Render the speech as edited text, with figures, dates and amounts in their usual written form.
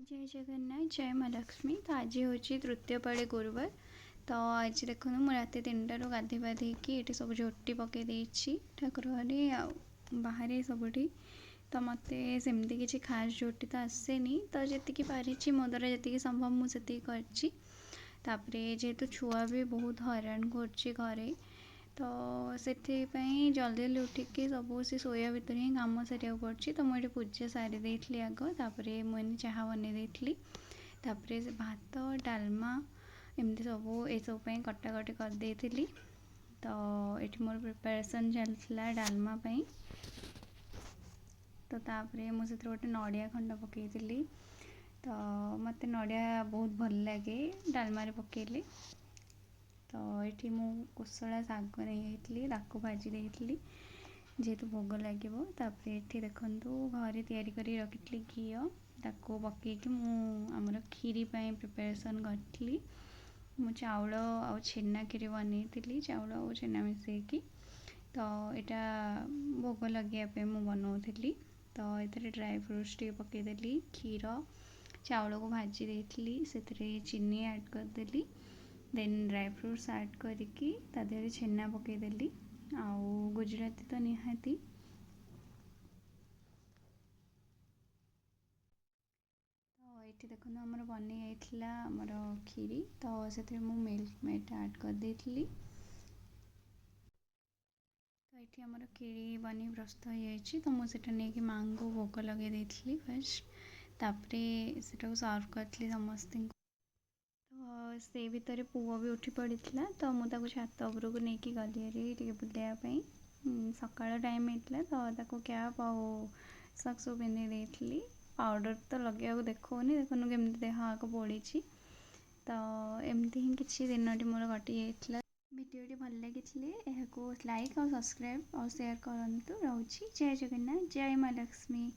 जय जगन्नाथ जय माँ लक्ष्मी। तो आज हूँ तृतीय पाड़ी गुरुवार। तो आज देखो मुझे रात 3टारू गाधे पाधेकी ये सब झोटी पकई देती ठाकुर घरे बाहर सबुठी। तो मत सेमती किसी खास झोटी तो आसेनी, तो जी पारी मो द्वारा जी संभव मुझे कर जेहेतु छुआ भी बहुत हैरान करे, तो से जल्दी जल्दी उठिकी सब सी शोया भितर ही कम सारे पड़ी। तो मुझे पूजा सारी देती आग, तापर मुझे चाह बन देती, तापर भात डालमा एमती सब ये सब कटाकटी कर देती। तो ये मोर प्रिपरेशन चलता डालमा पाई। तो तापर मुझे गोटे नड़िया खंड पकई, तो मत नड़िया बहुत भल लगे डालमा पकेले। तो ये मु कोसला शाग नहीं भाजी देती जेहेतु भोग लगे। तापर ये देखु घरे तैयारी कर रखी घी ताको पकईकि आमर खीरी प्रिपरेशन करी। मु चाउल आ छेना खीरी बनई चाउल और छेना मिसेकी। तो यहाँ भोग लगे मु बनाऊली। तो ये ड्राई फ्रूट्स टे पकईदेली, क्षीर चाउल को भाजी देती से चीनी ऐड करदेली, देन ड्राई फ्रूट्स ऐड करके तादेह छेना पकईदेली आउ गुजराती तो निहाती। तो ये देखो आमर बनी जाइला आमर खीरी। तो से मिल्क मेड ऐड कर देती। तो ये आमर खीरी बनी प्रस्तुत हो जाए। तो मुझे नहीं माँ को भोग लगे देती फास्ट, तापर से सर्व करी समस्त। तो से भितर पुओ भी उठी पड़ी था, तो मुझे छात उपरक नहीं गली बुलायापी। सकाल टाइम होता, तो कैप आ सक्स पिंधि देती। पाउडर तो लगे देखनी देखुन केमती देह आग पड़ी। तो एमती ही किसी दिन मोर कटि जाइए। वीडियो भल लगी लाइक और सब्सक्राइब और शेयर करूँ। रोची जय जगन्नाथ जय माँ लक्ष्मी।